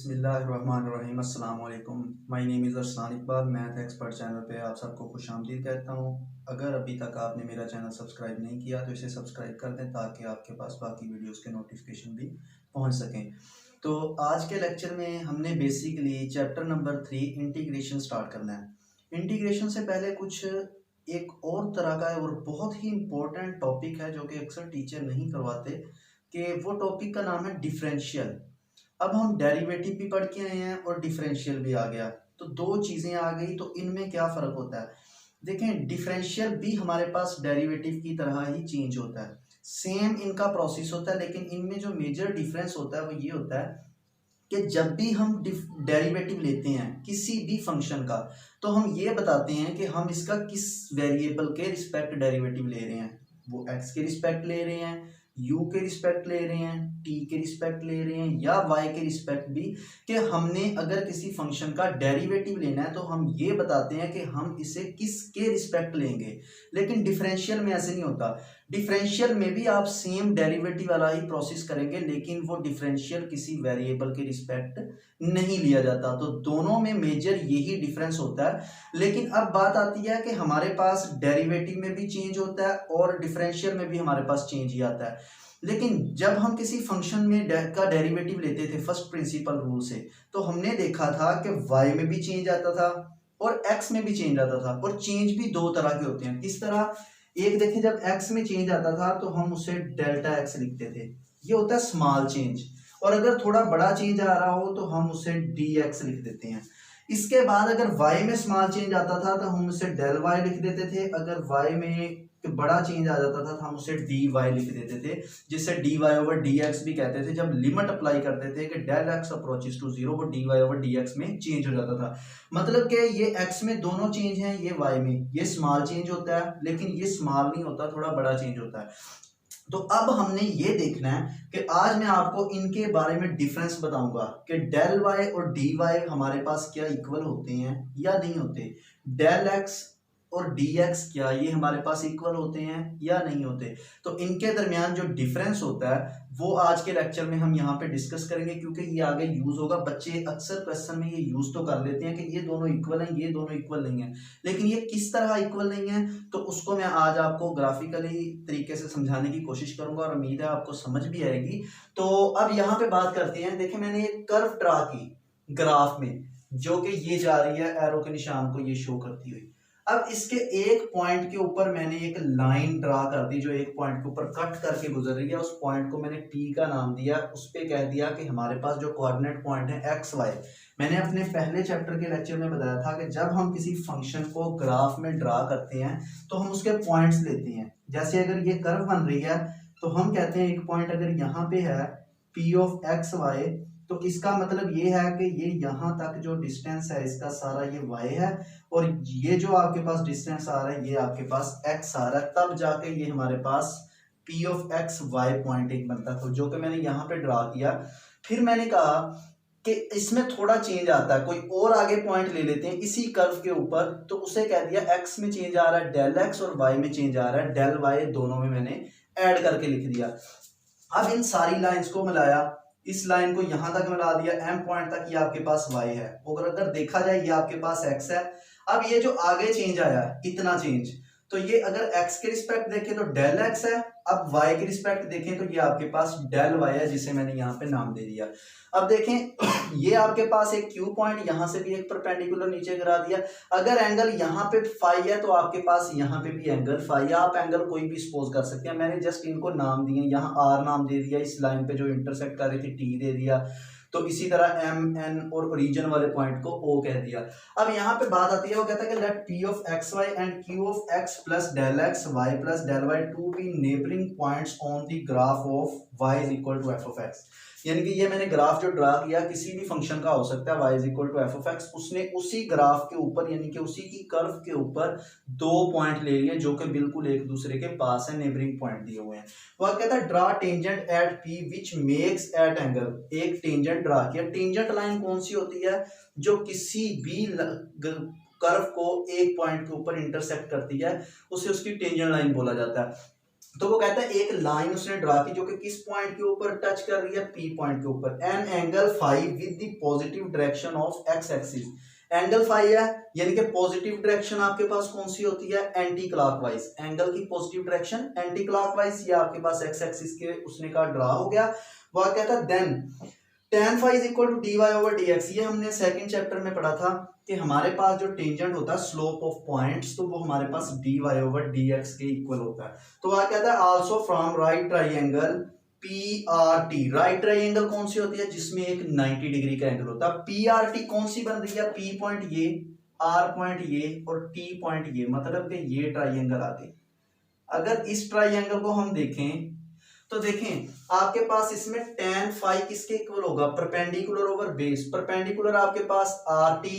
बिस्मिल्लाहिर्रहमानिर्रहीम अस्सलाम वालेकुम। My name is Arsalan Iqbal. Math expert channel पे आप सबको खुशामदीद कहता हूँ। अगर अभी तक आपने मेरा चैनल सब्सक्राइब नहीं किया तो इसे सब्सक्राइब कर दें ताकि आपके पास बाकी वीडियोस के नोटिफिकेशन भी पहुँच सकें। तो आज के लेक्चर में हमने basically chapter number 3 integration start करना है। इंटीग्रेशन से पहले कुछ एक और तरह का है और बहुत ही इम्पोर्टेंट टॉपिक है जो कि अक्सर टीचर नहीं करवाते, कि वो टॉपिक का नाम है डिफरेंशियल। अब हम डेरिवेटिव भी पढ़ के आए हैं और डिफरेंशियल भी आ गया, तो दो चीजें आ गई, तो इनमें क्या फर्क होता है? देखें, डिफरेंशियल भी हमारे पास डेरिवेटिव की तरह ही चेंज होता है, सेम इनका प्रोसेस होता है, लेकिन इनमें जो मेजर डिफरेंस होता है वो ये होता है कि जब भी हम डेरिवेटिव लेते हैं किसी भी फंक्शन का, तो हम ये बताते हैं कि हम इसका किस वेरिएबल के रिस्पेक्ट डेरिवेटिव ले रहे हैं। वो एक्स के रिस्पेक्ट ले रहे हैं, यू के रिस्पेक्ट ले रहे हैं, टी के रिस्पेक्ट ले रहे हैं, या वाई के रिस्पेक्ट भी, कि हमने अगर किसी फंक्शन का डेरिवेटिव लेना है तो हम ये बताते हैं कि हम इसे किसके रिस्पेक्ट लेंगे। लेकिन डिफरेंशियल में ऐसे नहीं होता। डिफरेंशियल में भी आप सेम डेरिवेटिव वाला ही प्रोसेस करेंगे, लेकिन वो डिफरेंशियल किसी वेरिएबल के रिस्पेक्ट नहीं लिया जाता। तो दोनों में मेजर यही डिफरेंस होता है। लेकिन अब बात आती है कि हमारे पास डेरिवेटिव में भी चेंज होता है और डिफरेंशियल में भी हमारे पास चेंज ही आता है। लेकिन जब हम किसी फंक्शन में का डेरिवेटिव लेते थे फर्स्ट प्रिंसिपल रूल से, तो हमने देखा था कि y में भी चेंज आता था और x में भी चेंज आता था। और चेंज भी दो तरह के होते हैं। किस तरह? एक देखिए, जब x में चेंज आता था तो हम उसे डेल्टा x लिखते थे, ये होता है स्मॉल चेंज। और अगर थोड़ा बड़ा चेंज आ रहा हो तो हम उसे dx लिख देते हैं। इसके बाद अगर y में स्मॉल चेंज आता था तो हम उसे डेल y लिख देते थे। अगर y में बड़ा चेंज आ जाता था तो हम उसे dy लिख देते थे, जिससे dy ओवर dx भी कहते थे। जब लिमिट अप्लाई करते थे कि del x approaches to zero, वो dy ओवर dx में चेंज हो जाता था। मतलब कि ये x में दोनों चेंज हैं, ये y में ये स्मॉल चेंज होता है, लेकिन ये स्मॉल नहीं होता, थोड़ा बड़ा चेंज होता है। तो अब हमने ये देखना है कि आज मैं आपको इनके बारे में डिफरेंस बताऊंगा कि डेल y और dy हमारे पास क्या इक्वल होते हैं या नहीं होते। डेल x और dx क्या ये हमारे पास इक्वल होते हैं या नहीं होते। तो इनके दरमियान जो डिफरेंस होता है वो आज के लेक्चर में हम यहाँ पे डिस्कस करेंगे, क्योंकि ये आगे यूज होगा। बच्चे अक्सर क्वेश्चन में ये यूज तो कर लेते हैं कि ये दोनों इक्वल हैं, ये दोनों इक्वल नहीं है, लेकिन ये किस तरह इक्वल नहीं है, तो उसको मैं आज आपको ग्राफिकली तरीके से समझाने की कोशिश करूंगा और उम्मीद है आपको समझ भी आएगी। तो अब यहाँ पे बात करते हैं। देखिए, मैंने एक कर्व ड्रा की ग्राफ में, जो कि ये जा रही है एरो के निशान को ये शो करती हुई। अब इसके एक पॉइंट के ऊपर मैंने एक लाइन ड्रा कर दी जो एक पॉइंट के ऊपर कट करके गुजर रही है। उस पॉइंट को मैंने टी का नाम दिया, उस पे कह दिया कि हमारे पास जो कोऑर्डिनेट पॉइंट है एक्स वाई। मैंने अपने पहले चैप्टर के लेक्चर में बताया था कि जब हम किसी फंक्शन को ग्राफ में ड्रा करते हैं तो हम उसके पॉइंट्स लेते हैं। जैसे अगर ये कर्व बन रही है तो हम कहते हैं एक पॉइंट अगर यहाँ पे है पी ऑफ एक्स वाई, तो इसका मतलब ये है कि ये यहाँ तक जो डिस्टेंस है इसका सारा ये y है, और ये जो आपके पास डिस्टेंस आ रहा है ये आपके पास x आ रहा है। तब जाके ये हमारे पास p of x y point एक बनता है, तो जो कि मैंने यहाँ पे ड्रा किया। फिर मैंने कहा कि इसमें थोड़ा चेंज आता है, कोई और आगे पॉइंट ले लेते हैं इसी कर्व के ऊपर, तो उसे कह दिया x में चेंज आ रहा है डेल x और y में चेंज आ रहा है डेल y, दोनों में मैंने ऐड करके लिख दिया। अब इन सारी लाइंस को मिलाया, इस लाइन को यहां तक मिला दिया, एम पॉइंट तक ये आपके पास y है, और अगर देखा जाए ये आपके पास x है। अब ये जो आगे चेंज आया इतना चेंज, तो ये अगर x के रिस्पेक्ट देखें तो डेल x है, अब y के रिस्पेक्ट देखें तो ये आपके पास डेल y है, जिसे मैंने यहाँ पे नाम दे दिया। अब देखें ये आपके पास एक Q पॉइंट, यहां से भी एक परपेंडिकुलर नीचे गिरा दिया। अगर एंगल यहाँ पे फाई है तो आपके पास यहाँ पे भी एंगल फाई है। आप एंगल कोई भी सपोज कर सकते हैं, मैंने जस्ट इनको नाम दिए, यहाँ R नाम दे दिया, इस लाइन पे जो इंटरसेक्ट कर रही थी T दे दिया, तो इसी तरह एम एन और ओरिजिन वाले पॉइंट को ओ कह दिया। अब यहाँ पे बात आती है, वो कहता है कि let P of x y and Q of x plus del x y plus del y to be neighbouring points on the graph of y is equal to f of x. यानी कि ये मैंने graph जो draw किया किसी भी function का हो सकता है, y is equal to f of x, उसने उसी ग्राफ के ऊपर यानी कि उसी की कर्व के ऊपर दो पॉइंट ले लिए जो कि बिल्कुल एक दूसरे के पास है, नेबरिंग पॉइंट दिए हुए हैं। वह कहता है draw tangent at p which makes at angle. एक टेंजेंट ड्रा किया। टेंजेंट लाइन कौन सी होती है? जो किसी भी कर्व को एक पॉइंट के ऊपर इंटरसेक्ट करती है, उसे उसकी टेंजेंट लाइन बोला जाता है। तो वो कहता है एक लाइन उसने ड्रा की जो कि किस पॉइंट के ऊपर टच कर रही है, पी पॉइंट के ऊपर, an angle five with the positive direction of x axis. Angle five है यानी कि पॉजिटिव डायरेक्शन आपके पास कौन सी होती है, एंटी क्लॉकवाइज। एंगल की पॉजिटिव डायरेक्शन एंटी क्लॉकवाइज, ये आपके पास एक्स एक्सिस के उसने कहा ड्रा हो गया। वह कहता है then tan phi is equal to dy over dx। ये हमने सेकंड चैप्टर में पढ़ा था कि हमारे पास जो टेंजेंट होता है स्लोप ऑफ पॉइंट्स, तो वो हमारे पास dy ओवर dx के इक्वल होता है। तो वह कहता है also from right triangle PRT। Right triangle कौन सी होती है, जिसमें एक 90 डिग्री का एंगल होता है। PRT कौन सी बन रही है, P पॉइंट ये, R पॉइंट ये और T पॉइंट ये, मतलब कि ये ट्राइंगल आ गई। अगर इस ट्राइंगल को हम देखें तो देखें आपके पास इसमें tan phi किसके इक्वल होगा, परपेंडिकुलर ओवर बेस। परपेंडिकुलर आपके पास RT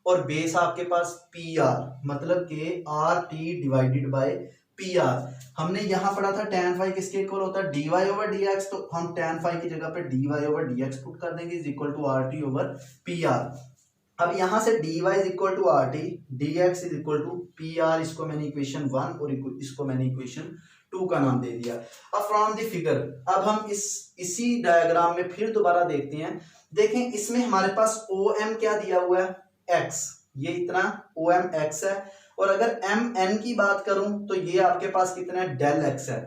और बेस आपके पास PR, मतलब कि RT डिवाइडेड बाय PR। हमने यहां पढ़ा था tan phi किसके इक्वल होता है, dy ओवर dx, तो हम tan phi की जगह पे dy ओवर dx पुट कर देंगे is equal to RT over PR। अब यहां से dy is equal to RT, dx is equal to PR, इसको मैंने इक्वेशन 1 और इसको मैंने इक्वेशन 2 का नाम दे दिया। अब फ्रॉम द फिगर, अब हम इसी डायग्राम में फिर दोबारा देखते हैं। देखें इसमें हमारे पास OM क्या दिया हुआ है, x, ये इतना OM x है, और अगर MN की बात करूं तो ये आपके पास कितना है, डेल x है,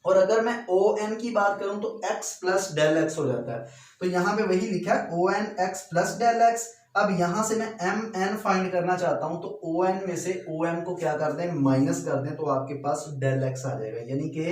और अगर मैं ON की बात करूं तो x प्लस डेल x हो जाता है। तो यहां पे वही लिखा है ON x plus del x। अब यहां से मैं MN फाइंड करना चाहता हूं, तो ON में से OM को क्या कर दें, माइनस कर दें, तो आपके पास डेल x आ जाएगा। यानी कि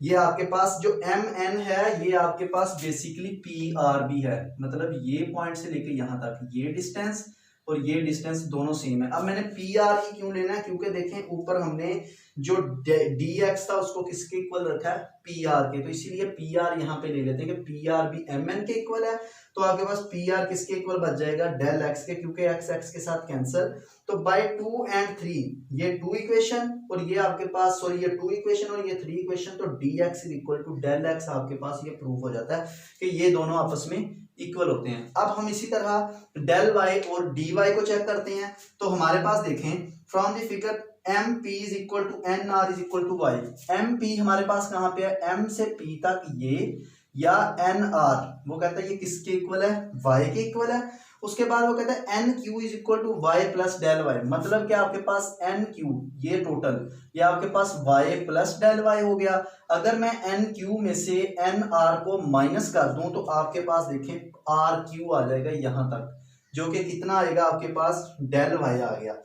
ये आपके पास जो MN है ये आपके पास बेसिकली PRB है, मतलब ये पॉइंट से लेके यहां तक ये डिस्टेंस और ये डिस्टेंस दोनों सेम है। अब मैंने PRE क्यों लेना है, क्योंकि देखें ऊपर हमने जो dx था उसको किसके इक्वल रखा है, PR के, तो इसीलिए PR यहाँ पे ले लेते हैं कि PR भी MN के इक्वल है। तो आपके पास PR किसके इक्वल बच जाएगा, डेल x के, क्योंकि x x के साथ कैंसिल, तो बाय 2 and 3 ये 2 इक्वेशन और ये आपके पास सॉरी ये 2 इक्वेशन और ये 3 इक्वेशन, तो dx is equal to del x आपके पास ये प्रूफ हो जाता है कि ये दोनों आपस में इक्वल होते हैं। अब हम इसी तरह डेल y और dy को चेक करते हैं। तो हमारे पास देखें from the figure MP is equal to NR is equal to y। MP हमारे पास कहां पे है, M से P तक ये, या NR वो कहता है ये किसके इक्वल है, y के इक्वल है। उसके बाद वो कहता है NQ is equal to y plus del y, मतलब कि आपके पास NQ ये टोटल ये आपके पास y प्लस डेल y हो गया। अगर मैं NQ में से NR को माइनस कर दूं तो आपके पास देखें RQ आ जाएगा यहां तक, जो कि कितना आएगा आपके पास, डेल y आ गया।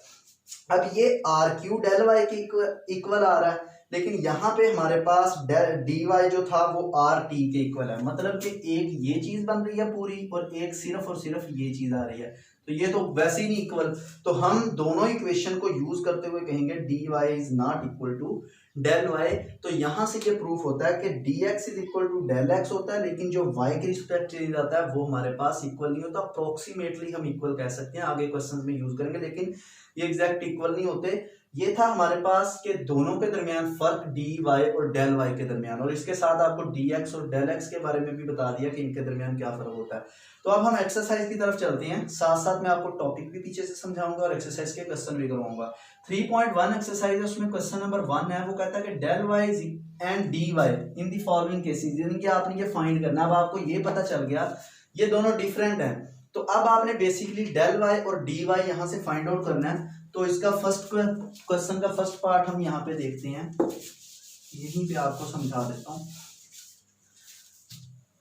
अब ये RQ डेल y के इक्वल आ रहा है, लेकिन यहाँ पे हमारे पास dy जो था वो RT के इक्वल है, मतलब कि एक ये चीज बन रही है पूरी और एक सिर्फ और सिर्फ ये चीज आ रही है, तो ये तो वैसे ही नहीं इक्वल। तो हम दोनों इक्वेशन को यूज करते हुए कहेंगे dy is not equal to del y। तो यहां से ये प्रूफ होता है कि dx is equal to del x होता है, लेकिन जो y के रिस्पेक्ट चेंज आता है वो हमारे पास इक्वल नहीं होता। अप्रोक्सीमेटली हम इक्वल कह सकते हैं, आगे क्वेश्चन में यूज करेंगे, लेकिन ये एग्जैक्ट इक्वल नहीं होते। ये था हमारे पास के दोनों के दरमियान फर्क dy और डेल y के दरमियान, और इसके साथ आपको dx और डेल x के बारे में भी बता दिया कि इनके दरमियान क्या फर्क होता है। तो अब हम एक्सरसाइज की तरफ चलते हैं, साथ साथ मैं आपको टॉपिक भी पीछे से समझाऊंगा और एक्सरसाइज के क्वेश्चन भी करवाऊंगा। 3.1 एक्सरसाइज है, उसमें क्वेश्चन नंबर 1 है, वो कहता है कि del y and dy in the following cases, यानी कि आपने ये फाइंड करना। अब आपको ये पता चल गया ये दोनों डिफरेंट हैं, तो अब आपने बेसिकली डेल y और dy यहां से फाइंड आउट करना है। तो इसका फर्स्ट क्वेश्चन का फर्स्ट पार्ट हम यहाँ पे देखते हैं, यहीं पे आपको समझा देता हूं।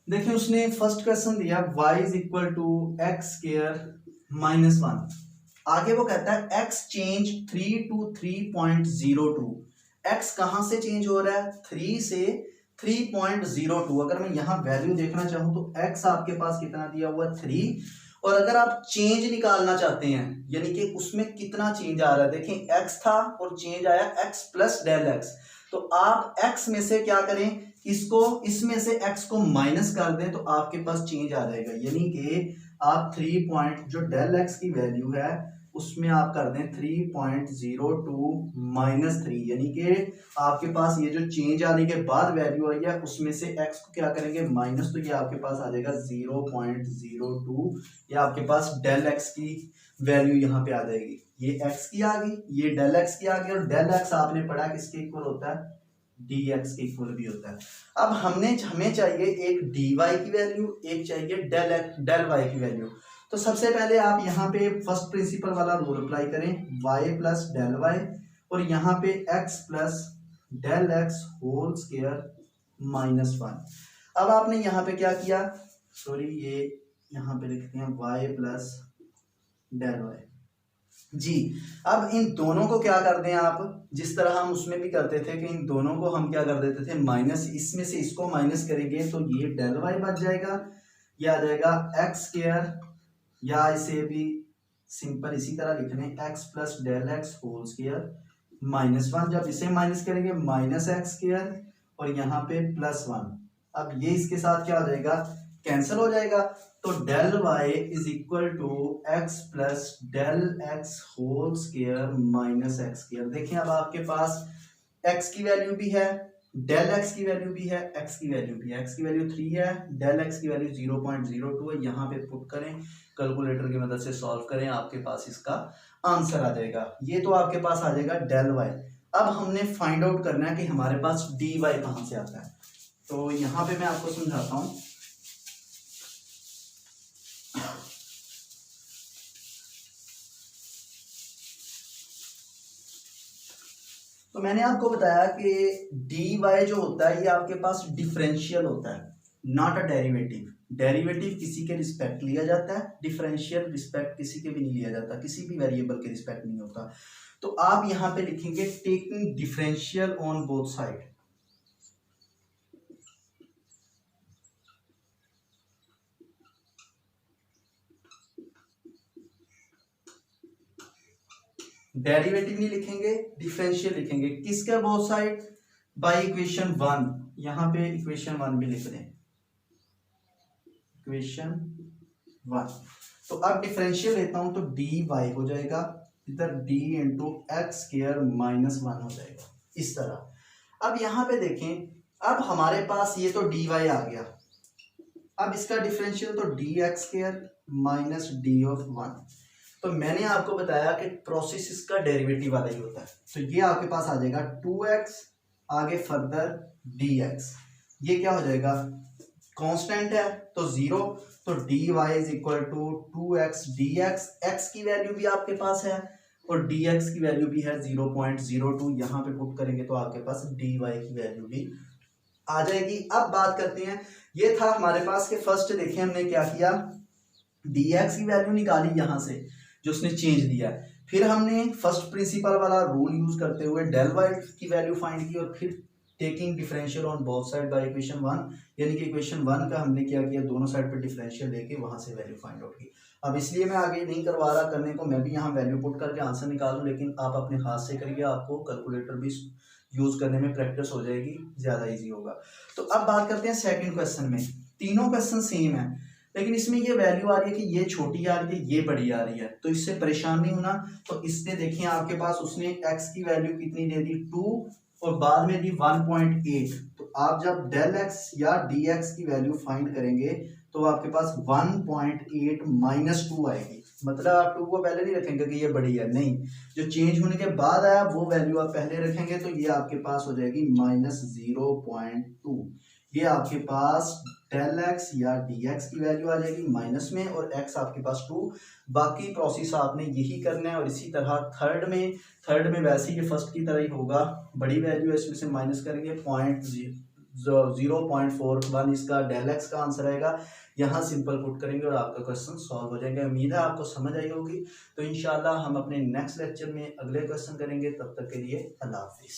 देखिए उसने फर्स्ट क्वेश्चन दिया y is equal to x square minus 1। आगे वो कहता है x चेंज 3 to 3.02। x कहां से चेंज हो रहा है, 3 से 3.02। अगर मैं यहाँ वैल्यू देखना चाहूं तो x आपके पास कितना दिया हुआ 3, और अगर आप चेंज निकालना चाहते हैं यानी कि उसमें कितना चेंज आ रहा है, देखें x था और चेंज आया x प्लस डेल x, तो आप x में से क्या करें, इसको इसमें से x को माइनस कर दें तो आपके पास चेंज आ जाएगा। यानी कि आप 3 पॉइंट जो डेल x की वैल्यू है उसमें आप कर दें 3.02 माइनस 3, यानी कि आपके पास ये जो चेंज आने के बाद वैल्यू आई है उसमें से x को क्या करेंगे माइनस, तो ये आपके पास आ जाएगा 0.02। ये आपके पास डेल x की वैल्यू यहाँ पे आ जाएगी, ये x की आ गई, ये डेल x की आ गई, और डेल x आपने पढ़ा किसके इक्वल होता है, डी एक्स के इक्वल भी होता है। अब हमें चाहिए एक डी वाई की वैल्यू, एक चाहिए डेल वाई की वैल्यू। तो सबसे पहले आप यहाँ पे फर्स्ट प्रिंसिपल वाला रूल अप्लाई करें, वाई प्लस डेल वाई, और यहाँ पे x plus del x whole square -1। अब आपने यहाँ पे क्या किया, सॉरी ये यहाँ पे लिखते हैं वाई प्लस डेल वाई जी। अब इन दोनों को क्या कर दें आप, जिस तरह हम उसमें भी करते थे कि इन दोनों को हम क्या कर देते थे माइनस, इसमें से इसको माइनस करेंगे तो ये डेल वाई बच जाएगा, ये आ जाएगा एक्स स्क्वायर, या इसे भी सिंपल इसी तरह लिख लें x plus del x whole square -1। जब इसे माइनस करेंगे माइनस एक्स स्क्वायर और यहाँ पे +1। अब ये इसके साथ क्या हो जाएगा, कैंसिल हो जाएगा। तो del y is equal to x plus del x whole square minus x square. देखिए अब आपके पास एक्स की वैल्यू भी है, डेल एक्स की वैल्यू भी है, एक्स की वैल्यू भी है। एक्स की वैल्यू 3 है, डेल एक्स की वैल्यू 0.02 है। यहाँ पे पुट करें, कैलकुलेटर की मदद से सॉल्व करें, आपके पास इसका आंसर आ जाएगा। ये तो आपके पास आ जाएगा डेल वाई। अब हमने फाइंड आउट करना है कि हमारे पास डी वाई कहाँ से आता है। तो यहाँ पे मैं आपको समझाता हूँ। तो मैंने आपको बताया कि डी वाई जो होता है ये आपके पास डिफरेंशियल होता है, नॉट अ डेरिवेटिव। डेरिवेटिव किसी के रिस्पेक्ट लिया जाता है, डिफरेंशियल रिस्पेक्ट किसी के भी नहीं लिया जाता, किसी भी वेरिएबल के रिस्पेक्ट नहीं होता। तो आप यहां पे लिखेंगे taking differential on both side. Derivative नहीं लिखेंगे, डिफरेंशियल लिखेंगे। किसके बोथ साइड, बाय इक्वेशन 1। यहां पे इक्वेशन 1 भी लिख दें, इक्वेशन 1। तो अब डिफरेंशियल लेता हूं तो डी वाई हो जाएगा, इधर डी इंटू एक्स स्क्वायर -1 हो जाएगा, इस तरह। अब यहां पे देखें, अब हमारे पास ये तो डी वाई आ गया, अब इसका डिफरेंशियल तो D x square minus D of 1। तो मैंने आपको बताया कि प्रोसेस इसका डेरिवेटिव वाला ही होता है। तो ये आपके पास आ जाएगा 2x, आगे फर्दर dx। ये क्या हो जाएगा, कांस्टेंट है तो 0, तो dy is equal to 2x dx। x की वैल्यू भी आपके पास है और dx की वैल्यू भी है 0.02। यहाँ पे पुट करेंगे तो आपके पास dy की वैल्यू भी आ जाएगी। अब बात करते हैं, ये था हमारे पास के फर्स्ट, देखिए हमने क्या किया, dx की वैल्यू निकाली यहाँ से जो उसने चेंज दिया। फिर हमने फर्स्ट प्रिंसिपल वाला रूल यूज करते हुए डेल वाई की वैल्यू फाइंड की, और फिर taking differential on both side by equation 1, यानी कि इक्वेशन 1 का हमने क्या किया, दोनों साइड पे डिफरेंशियल लेके वहां से वैल्यू फाइंड आउट की। अब इसलिए मैं आगे नहीं करवा रहा करने को, मैं भी यहाँ वैल्यू पुट करके आंसर निकालूं, लेकिन आप अपने हाथ से करिए, आपको कैलकुलेटर भी यूज करने में प्रैक्टिस हो जाएगी, ज्यादा ईजी होगा। तो अब बात करते हैं सेकेंड क्वेश्चन में। तीनों क्वेश्चन सेम है, लेकिन इसमें ये वैल्यू आ रही है कि ये छोटी आ रही है, ये बड़ी आ रही है, तो इससे परेशान नहीं होना। तो इसने देखिए आपके पास उसने x की वैल्यू कितनी दे दी, 2, और बाद में दी 1.8। तो आप जब डेल x या dx की वैल्यू फाइंड करेंगे तो आपके पास 1.8 -2 आएगी। मतलब आप 2 को पहले नहीं रखेंगे कि ये बड़ी है, नहीं, जो चेंज होने के बाद आया वो वैल्यू आप पहले रखेंगे, तो ये आपके पास हो जाएगी -0.2। ये आपके पास डेल एक्स या डी एक्स की वैल्यू आ जाएगी माइनस में, और एक्स आपके पास 2। बाकी प्रोसेस आपने यही करना है। और इसी तरह थर्ड में वैसे ही फर्स्ट की तरह ही होगा, बड़ी वैल्यू है इसमें से माइनस करेंगे 0.41, इसका डेल एक्स का आंसर आएगा। यहाँ सिंपल पुट करेंगे और आपका क्वेश्चन सॉल्व हो जाएगा। उम्मीद है आपको समझ आई होगी। तो इंशाल्लाह हम अपने नेक्स्ट लेक्चर में अगले क्वेश्चन करेंगे, तब तक के लिए अल्लाह हाफिज़।